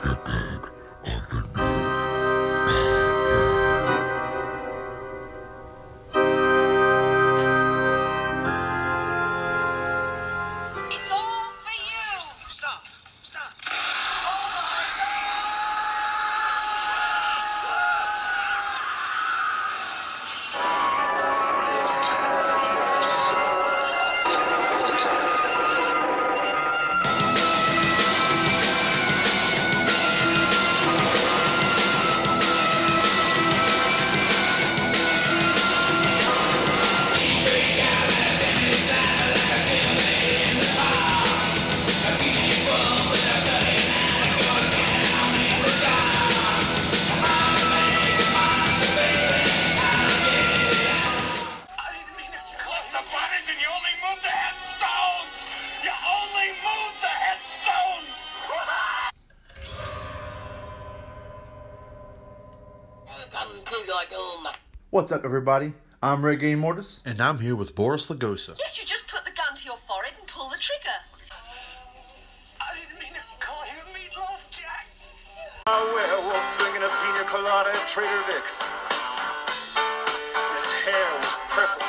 It's all for you! Stop! Stop! I didn't mean to collect the bodies and you only move the headstones! You only move the headstones! What's up, everybody? I'm Reggae Mortis. And I'm here with Boris Lagosa. Yes, you just put the gun to your forehead and pull the trigger. I didn't mean to call you Meatloaf, Jack! A werewolf drinking a pina colada at Trader Vic's. His hair was perfect.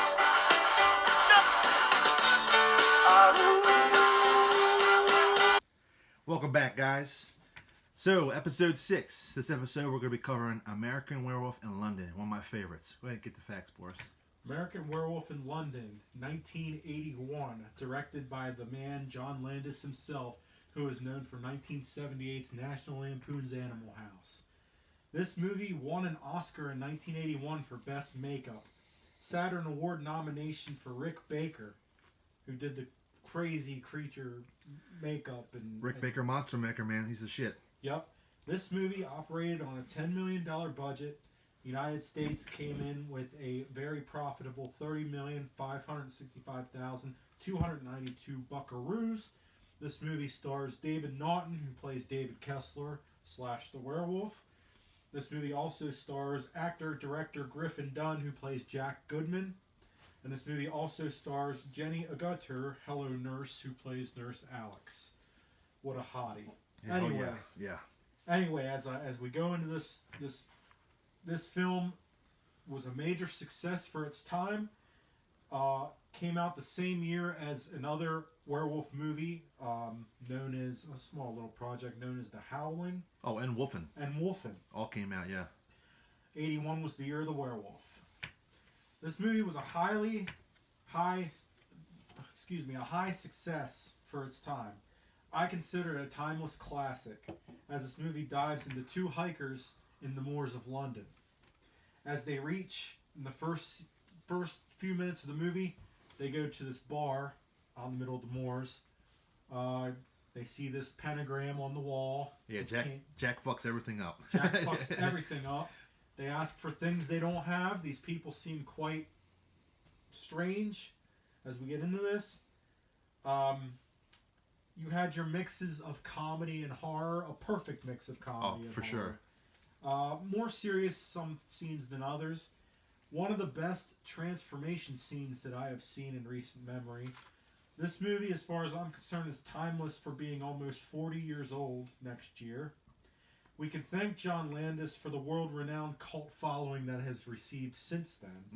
Welcome back, guys. So, episode 6. This episode, we're going to be covering American Werewolf in London, one of my favorites. Go ahead and get the facts, Boris. American Werewolf in London, 1981, directed by the man John Landis himself, who is known for 1978's National Lampoon's Animal House. This movie won an Oscar in 1981 for Best Makeup. Saturn Award nomination for Rick Baker, who did the crazy creature makeup. Rick Baker, Monster Maker, man. He's the shit. Yep. This movie operated on a $10 million budget. The United States came in with a very profitable 30,565,292 buckaroos. This movie stars David Naughton, who plays David Kessler / the werewolf. This movie also stars actor-director Griffin Dunn, who plays Jack Goodman. And this movie also stars Jenny Agutter, Hello Nurse, who plays Nurse Alex. What a hottie. Yeah, Anyway. Oh, yeah. Anyway, as we go into this film was a major success for its time. Came out the same year as another werewolf movie known as a small little project known as The Howling. Oh, and Wolfen. All came out, yeah. 81 was the year of the werewolf. This movie was a high success for its time. I consider it a timeless classic, as this movie dives into two hikers in the moors of London. As they reach, in the first few minutes of the movie, they go to this bar out in the middle of the moors. They see this pentagram on the wall. Yeah, Jack fucks everything up. Jack fucks everything up. They ask for things they don't have. These people seem quite strange as we get into this. You had your mixes of comedy and horror, a perfect mix of comedy and for horror. sure. More serious some scenes than others. One of the best transformation scenes that I have seen in recent memory. This movie, as far as I'm concerned, is timeless for being almost 40 years old next year. We can thank John Landis for the world-renowned cult following that has received since then.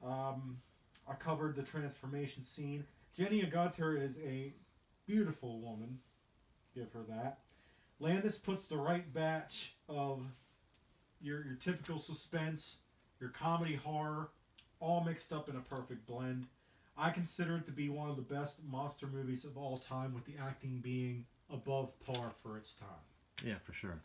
Mm-hmm. I covered the transformation scene. Jenny Agutter is a beautiful woman. Give her that. Landis puts the right batch of your typical suspense, your comedy horror, all mixed up in a perfect blend. I consider it to be one of the best monster movies of all time, with the acting being above par for its time. Yeah, for sure.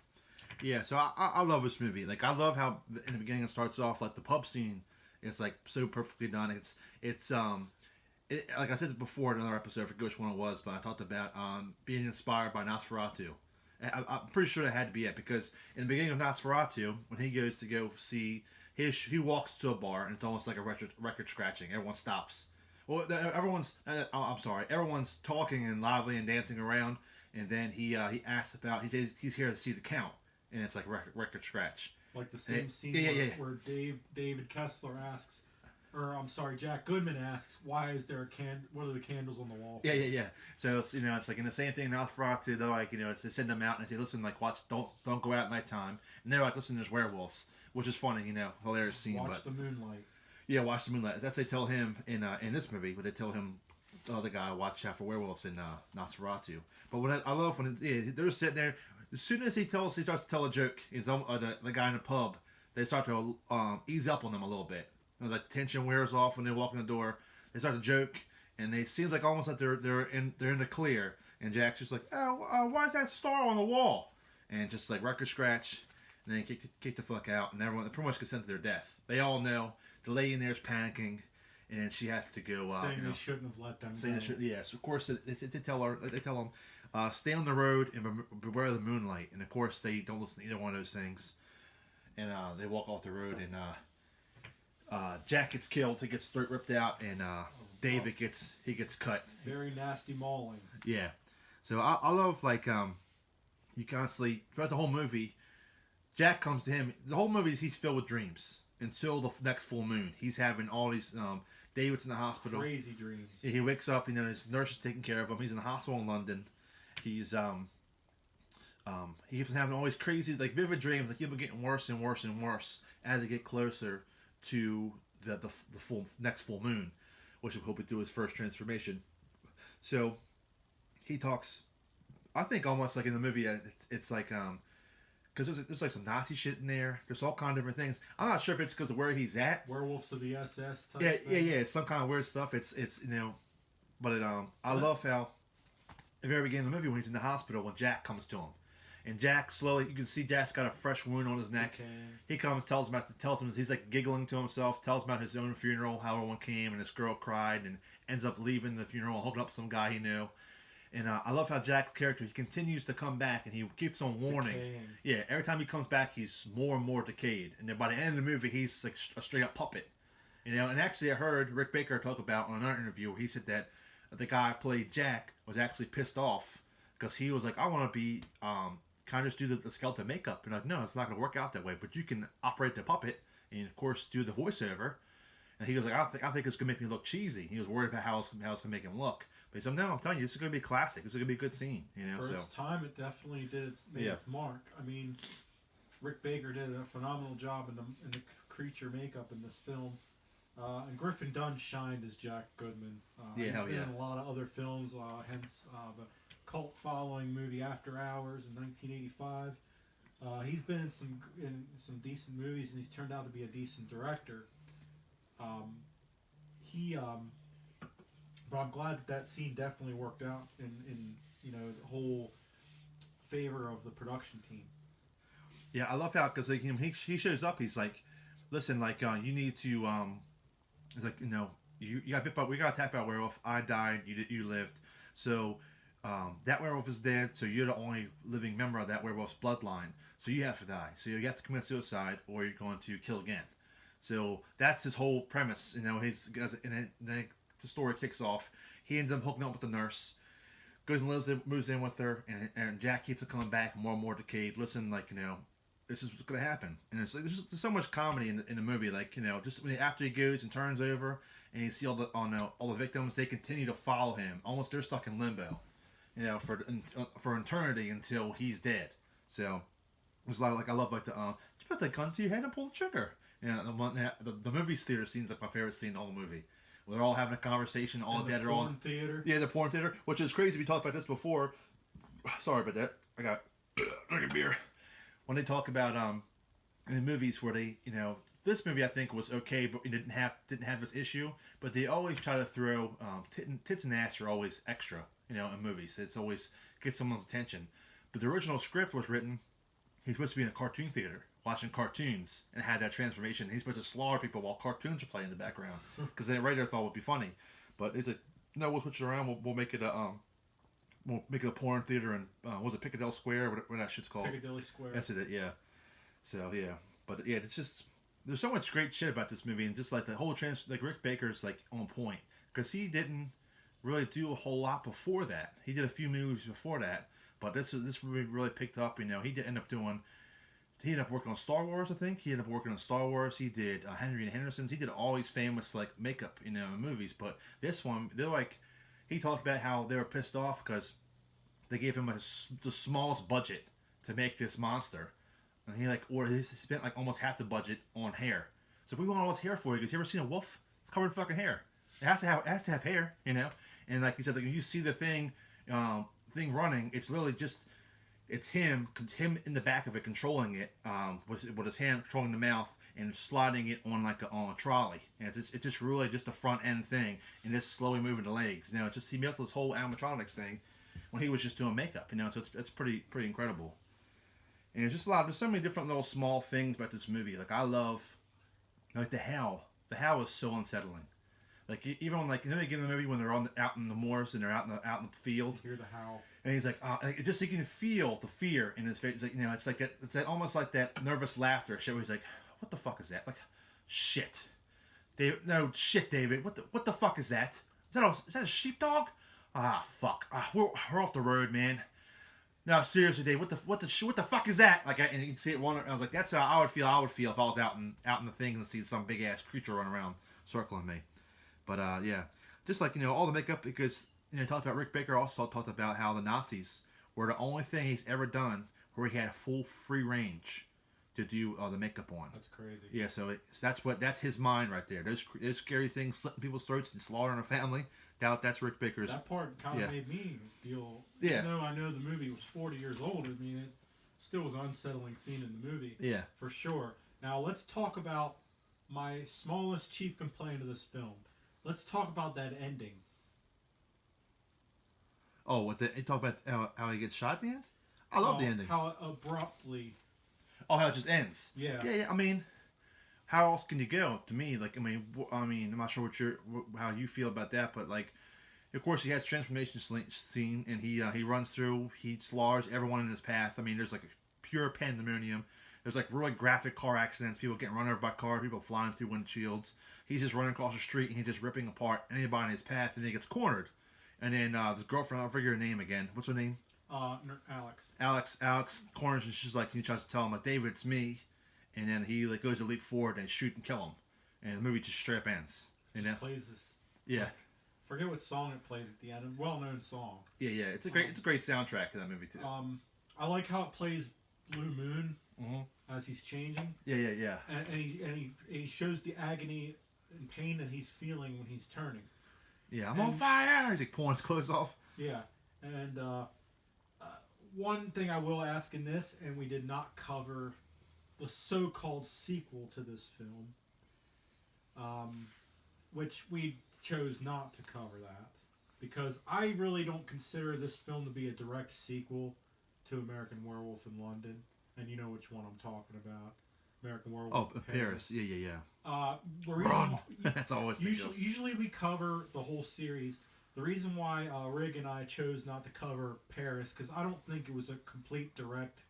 Yeah, so I love this movie. Like, I love how in the beginning it starts off like the pub scene. It's like so perfectly done. It's like I said before in another episode, I forget which one it was, but I talked about being inspired by Nosferatu. I'm pretty sure that had to be it, because in the beginning of Nosferatu, when he goes to go see he walks to a bar and it's almost like a record scratching. Everyone stops. Well, everyone's talking and lively and dancing around, and then he asks about, he says he's here to see the count, and it's like record scratch. Like the same scene where David Kessler asks, or I'm sorry, Jack Goodman asks, why is there what are the candles on the wall? Yeah. So it's, it's like in the same thing in Nosferatu. They're like, they send them out and they say, listen, like watch, don't go out at nighttime. And they're like, listen, there's werewolves, which is funny, hilarious scene. Watch the moonlight. Yeah, watch the moonlight. That's what they tell him in this movie, but they tell him the other guy watch out for werewolves in Nosferatu. But what I love when they're sitting there, as soon as he starts to tell a joke, the guy in the pub, they start to ease up on them a little bit. Like tension wears off when they walk in the door. They start to joke, and it seems like almost like they're in the clear. And Jack's just like, oh, why is that star on the wall? And just like record scratch, and then kick the fuck out, and everyone pretty much gets sent to their death. They all know the lady in there is panicking, and she has to go. Saying they shouldn't have let them go. Yes, of course they tell them, stay on the road and beware of the moonlight. And of course they don't listen to either one of those things, and they walk off the road, and Jack gets killed. He gets throat ripped out, and David gets cut. Very nasty mauling. Yeah, so I love like you constantly throughout the whole movie. Jack comes to him. The whole movie he's filled with dreams until the next full moon. He's having all these. David's in the hospital. Crazy dreams. He wakes up. His nurse is taking care of him. He's in the hospital in London. He's he keeps having all these crazy, like vivid dreams. Like, keep getting worse and worse and worse as they get closer to the next full moon, which will hope to do his first transformation. So he talks. I think almost like in the movie, it's like because there's like some Nazi shit in there. There's all kind of different things. I'm not sure if it's because of where he's at. Werewolves of the SS type. Yeah. thing. It's some kind of weird stuff. It's but I love how at the very beginning of the movie when he's in the hospital when Jack comes to him, and Jack slowly, you can see Jack's got a fresh wound on his neck. Okay. He comes, tells him he's like giggling to himself, tells about his own funeral, how everyone came and this girl cried, and ends up leaving the funeral and hooking up with some guy he knew. And I love how Jack's character, he continues to come back, and he keeps on warning. Decaying. Yeah, every time he comes back, he's more and more decayed. And then by the end of the movie, he's like a straight up puppet. And actually, I heard Rick Baker talk about on another interview where he said that the guy who played Jack was actually pissed off because he was like, I want to be kind of just do the skeleton makeup. And like, no, it's not going to work out that way. But you can operate the puppet and of course do the voiceover. And he was like, I think it's going to make me look cheesy. He was worried about how it's going to make him look. But he said, no, I'm telling you, this is going to be a classic. This is going to be a good scene. For its time, it definitely made its mark. I mean, Rick Baker did a phenomenal job in the creature makeup in this film. And Griffin Dunne shined as Jack Goodman. He's been in a lot of other films, hence the cult following movie After Hours in 1985. He's been in some decent movies, and he's turned out to be a decent director. But I'm glad that scene definitely worked out in the whole favor of the production team. Yeah, I love how, because like, he shows up, he's like, listen, like you need to he's like, you got bit by, we got attacked by a werewolf. I died, you lived, so that werewolf is dead, so you're the only living member of that werewolf's bloodline, so you have to die, so you have to commit suicide or you're going to kill again. So that's his whole premise. And then the story kicks off. He ends up hooking up with the nurse, goes and moves in with her, and Jack keeps coming back more and more decayed. Listen, like, this is what's going to happen. And it's like, there's so much comedy in the movie. Like, just after he goes and turns over and you see all the victims, they continue to follow him. Almost they're stuck in limbo, for eternity until he's dead. So there's a lot of, like, I love, like, just put the gun to your head and pull the trigger. The movie theater scene's like my favorite scene in the whole movie. Where they're all having a conversation, all dead, are all theater. Yeah, the porn theater, which is crazy. We talked about this before. Sorry about that. I got drinking beer. When they talk about in the movies where they, this movie I think was okay, but it didn't have this issue. But they always try to throw tits and ass are always extra, in movies. It's always gets someone's attention. But the original script was written. He's supposed to be in a cartoon theater watching cartoons and had that transformation. He's supposed to slaughter people while cartoons are playing in the background because the writer thought it would be funny. But it's like, no, we'll switch it around. We'll make it a porn theater in was it Piccadilly Square? What that shit's called? Piccadilly Square. That's it. Yeah. So yeah, but yeah, it's just there's so much great shit about this movie, and just like the whole like Rick Baker's like on point because he didn't really do a whole lot before that. He did a few movies before that. But this movie really picked up. He did end up doing he ended up working on Star Wars. I think he ended up working on Star Wars. He did Henry and Henderson's. He did all these famous like makeup, movies. But this one, they're like, he talked about how they were pissed off because they gave him the smallest budget to make this monster, and he spent like almost half the budget on hair. So we want all this hair for you because you ever seen a wolf? It's covered in fucking hair. It has to have hair, And like he said, like, when you see the thing running, it's literally just it's him in the back of it controlling it with his hand controlling the mouth and sliding it on a trolley. And it's just really just a front end thing and just slowly moving the legs. It's just he built this whole animatronics thing when he was just doing makeup. So it's pretty incredible. And there's just there's so many different little small things about this movie. Like I love like the howl. The howl is so unsettling. Like even when the beginning of the movie when they're out in the moors and they're out in the field. You hear the howl. And he's like, just you can feel the fear in his face. It's like it's that almost like that nervous laughter shit. Where he's like, "What the fuck is that?" Like, shit, David. No shit, David. What the fuck is that? Is that a sheepdog? Ah, fuck. We're off the road, man. No, seriously, Dave. What the fuck is that? And you can see it. I was like, that's how I would feel. I would feel if I was out in the things and see some big ass creature run around circling me. But yeah, just all the makeup because. Talked about Rick Baker also talked about how the Nazis were the only thing he's ever done where he had full free range to do the makeup on. That's crazy. Yeah, so that's his mind right there. Those scary things slitting people's throats and slaughtering a family. That's Rick Baker's. That part kind of made me feel. Yeah. Even though I know the movie was 40 years old, I mean it still was an unsettling scene in the movie. Yeah. For sure. Now let's talk about my smallest chief complaint of this film. Let's talk about that ending. Oh, you talk about how he gets shot at the end? I love the ending. How abruptly. Oh, how it just ends. Yeah. Yeah. I mean, how else can you go? To me, I'm not sure how you feel about that, but of course, he has transformation scene, and he runs through, he slaughters everyone in his path. I mean, there's a pure pandemonium. There's really graphic car accidents, people getting run over by cars, people flying through windshields. He's just running across the street, and he's just ripping apart anybody in his path, and then he gets cornered. And then the girlfriend, I'll figure her name again. What's her name? Alex. Alex corners, and she's he tries to tell him, David, it's me. And then he goes to leap forward and shoot and kill him. And the movie just straight up ends. Plays this. Yeah. Forget what song it plays at the end. A well-known song. Yeah. It's a great soundtrack to that movie too. I like how it plays Blue Moon as he's changing. Yeah. And he shows the agony and pain that he's feeling when he's turning. Yeah, I'm on fire! He's pulling his clothes off. Yeah, and one thing I will ask in this, and we did not cover the so-called sequel to this film, which we chose not to cover that, because I really don't consider this film to be a direct sequel to American Werewolf in London, and you know which one I'm talking about. American Werewolf. Oh, Paris. Yeah. Run. That's always usually we cover the whole series. The reason why Rig and I chose not to cover Paris because I don't think it was a complete direct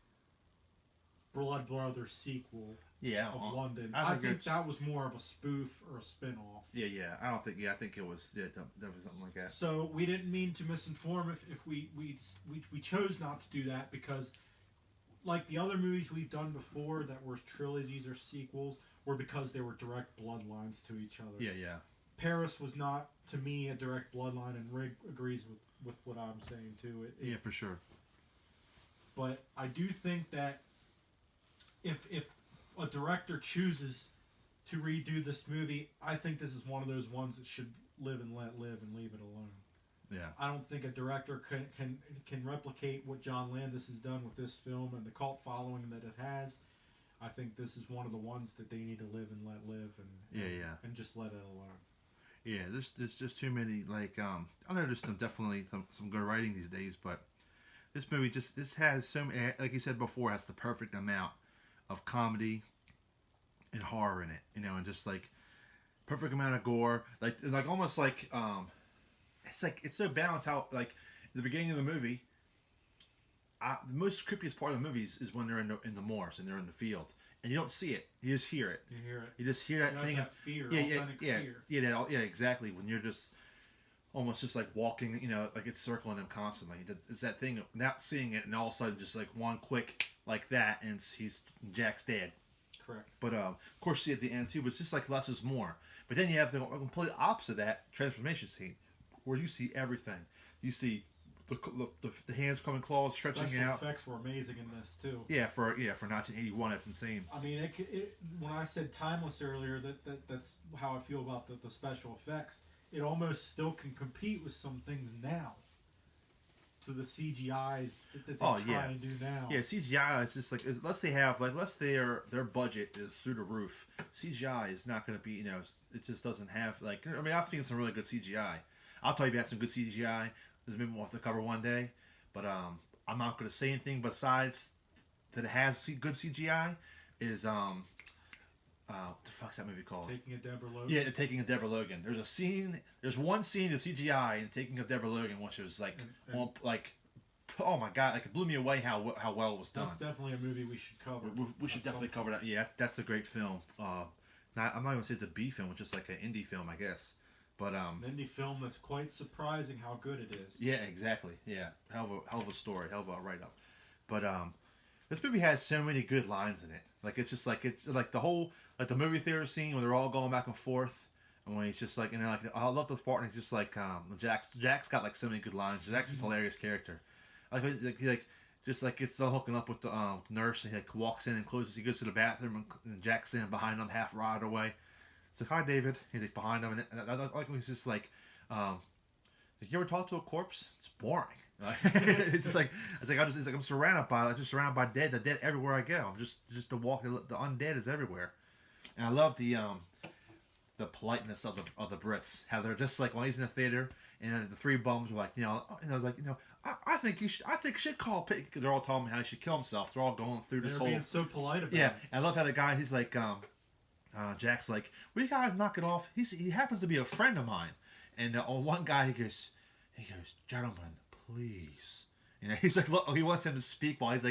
Blood Brothers sequel. Of London. I think that was more of a spoof or a spin-off. Yeah. I don't think. Yeah, I think it was. Yeah, that was something like that. So we didn't mean to misinform if we chose not to do that because. Like the other movies we've done before that were trilogies or sequels were because they were direct bloodlines to each other. Yeah. Paris was not, to me, a direct bloodline, and Rig agrees with what I'm saying, too. Yeah, for sure. But I do think that if a director chooses to redo this movie, I think this is one of those ones that should live and let live and leave it alone. Yeah. I don't think a director can replicate what John Landis has done with this film and the cult following that it has. I think this is one of the ones that they need to live and let live and just let it alone. Yeah, there's just too many I know there's definitely some good writing these days, but this movie this has so many, like you said before, has the perfect amount of comedy and horror in it, and just perfect amount of gore, almost it's so balanced how in the beginning of the movie the most creepiest part of the movie is when they're in the moors and they're in the field and you don't see it, you just hear it. You just hear that thing. That fear, fear. Yeah, exactly. When you're just almost just walking, it's circling them constantly. It's that thing of not seeing it and all of a sudden just one quick like that, and Jack's dead. Correct. But of course, you see at the end too. But it's just like less is more. But then you have the complete opposite of that transformation scene, where you see everything. You see the hands becoming claws, stretching Special out. effects were amazing in this too. Yeah, for 1981, that's insane. I mean, when I said timeless earlier, that's how I feel about the special effects. It almost still can compete with some things now. To the CGIs that they try and do now. Yeah, CGI is just like unless they have unless their budget is through the roof, CGI is not going to be it just doesn't have I mean I've seen some really good CGI. I'll tell you about some good CGI. There's maybe we'll have to cover one day, but I'm not going to say anything besides that it has good CGI. Is what the fuck's that movie called? Taking a Deborah Logan. Yeah, Taking a Deborah Logan. There's one scene of CGI in Taking a Deborah Logan, which was oh my god, it blew me away how well it was done. That's definitely a movie we should cover. We should definitely cover that. Yeah, that's a great film. I'm not even gonna say it's a B film, it's just like an indie film, I guess. But an indie film that's quite surprising how good it is. Yeah, exactly. Yeah, hell of a story, hell of a write up. But this movie has so many good lines in it. It's like the whole the movie theater scene when they're all going back and forth, and when he's just I love this part. And he's just Jack's got so many good lines. Jack's just a hilarious character. It's all hooking up with the nurse, and he walks in and closes. He goes to the bathroom, and Jack's standing behind him, half rotted away. It's like, "Hi, David." He's behind him, and I like when he's just you ever talk to a corpse? It's boring. It's just I'm surrounded by dead. The dead everywhere I go. I'm just the undead is everywhere, and I love the politeness of the Brits. How they're just when he's in the theater, and the three bums are I think you should call Pete. They're all telling me how he should kill himself. They're all going through this whole. They're being so polite about it. Yeah, I love how the guy he's Jack's will you guys knock it off? He happens to be a friend of mine, and one guy he goes, gentlemen, please. He's look, he wants him to speak while he's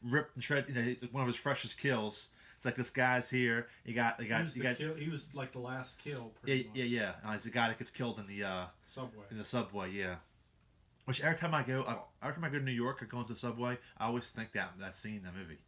ripped and shred. It's one of his freshest kills. It's this guy's here. He was like the last kill. Yeah. He's the guy that gets killed in the subway. In the subway, yeah. Which every time I go to New York, I go into the subway. I always think that scene, that movie.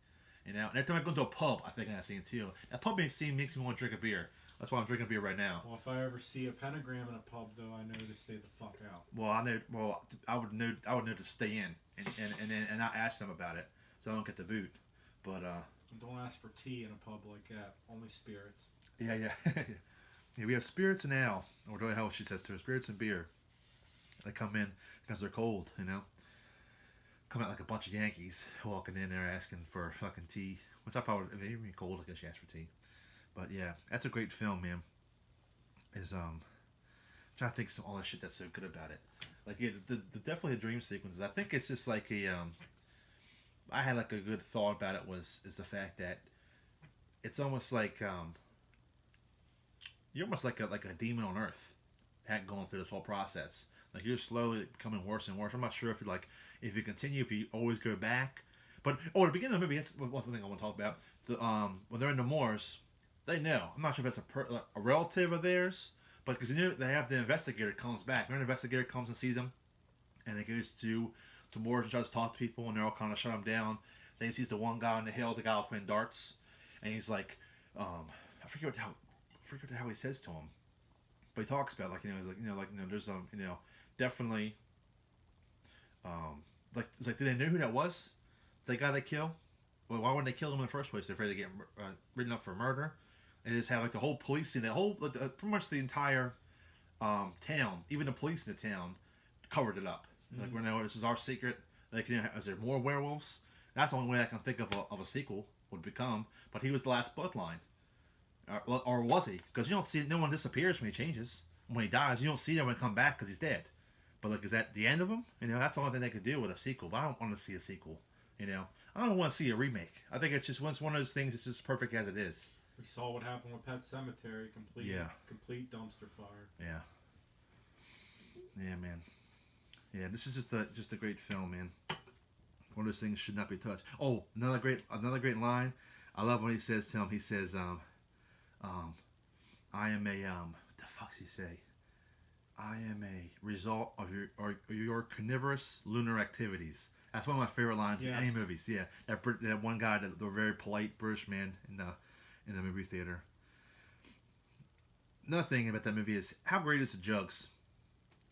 And every time I go into a pub, I think of that scene too. That pub scene makes me want to drink a beer. That's why I'm drinking a beer right now. Well, if I ever see a pentagram in a pub, though, I know to stay the fuck out. Well, I know. Well, I would know to stay in and not ask them about it, so I don't get the boot. But don't ask for tea in a pub like that. Only spirits. Yeah. Yeah, we have spirits and ale, or whatever the hell she says to her. Spirits and beer. They come in because they're cold, Come out like a bunch of Yankees walking in there asking for fucking tea. Which I probably, if they're even cold, I guess you ask for tea. But yeah, that's a great film, man. Which I think all that shit that's so good about it. The definitely the dream sequences. I think it's just I had a good thought about it is the fact that it's almost you're almost like a demon on Earth, going through this whole process. You're slowly becoming worse and worse. I'm not sure if you continue, if you always go back. But at the beginning of the movie, that's one thing I want to talk about. When they're in the moors, they know. I'm not sure if that's a relative of theirs, but because they have the investigator comes back. Remember, the investigator comes and sees them, and he goes to moors and tries to talk to people, and they're all kind of shut him down. Then he sees the one guy on the hill, the guy was playing darts, and he's I forget how he says to him, but he talks about there's definitely do they know who that was? The guy they kill? Well, why wouldn't they kill him in the first place? They're afraid to get written up for murder. And just have the whole police scene, pretty much the entire town, even the police in the town, covered it up. Mm-hmm. We know this is our secret. Is there more werewolves? That's the only way I can think of a sequel would become. But he was the last bloodline, or was he? Because you don't see no one disappears when he changes. When he dies, you don't see anyone come back because he's dead. But is that the end of him? That's the only thing they could do with a sequel. But I don't want to see a sequel. I don't want to see a remake. I think it's just one of those things that's just perfect as it is. We saw what happened with Pet Sematary. Complete dumpster fire. Yeah, man. Yeah, this is just a great film, man. One of those things should not be touched. Oh, another great line. I love when he says to him. He says, "I am a what the fuck's he say? I am a result of your carnivorous lunar activities. That's one of my favorite lines in any movies. Yeah, that one guy, the very polite British man in the movie theater. Another thing about that movie is how great is the Jugs?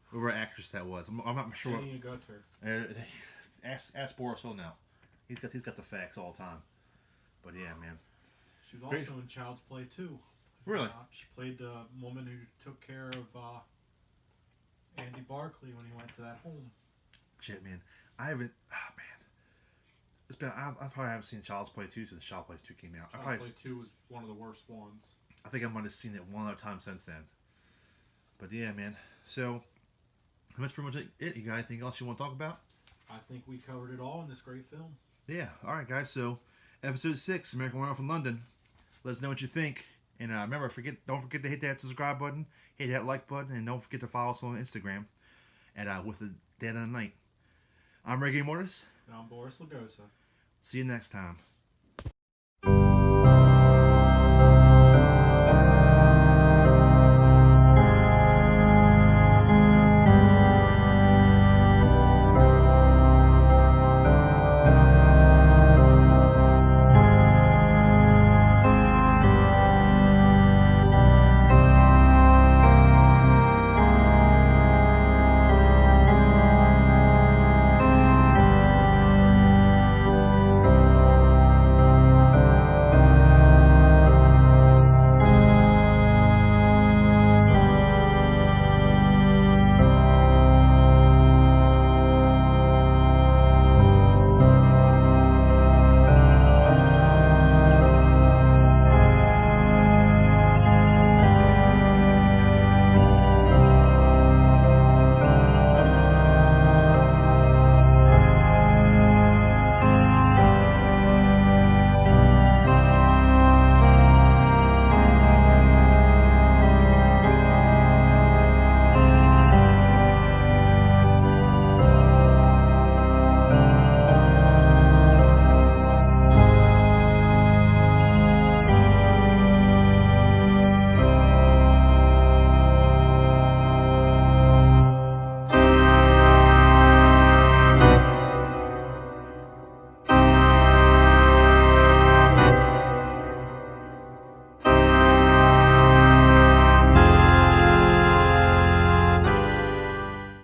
Whoever actress that was, I'm not sure. Jenny Agutter. Ask Boris Hill now. He's got the facts all the time. But yeah, man. She was Great. also in Child's Play 2. Really? She played the woman who took care of Andy Barclay when he went to that home. Shit, man. I haven't. Oh, man. It's been. I probably haven't seen Child's Play 2 since Child's Play 2 came out. Child's Play 2 was one of the worst ones. I think I might have seen it one other time since then. But yeah, man. So that's pretty much it. You got anything else you want to talk about? I think we covered it all in this great film. Yeah. All right, guys. So episode 6, American Werewolf in London. Let us know what you think. And remember, don't forget to hit that subscribe button, hit that like button, and don't forget to follow us on Instagram at With the Dead of the Night. I'm Reggie Mortis. And I'm Boris Lagosa. See you next time.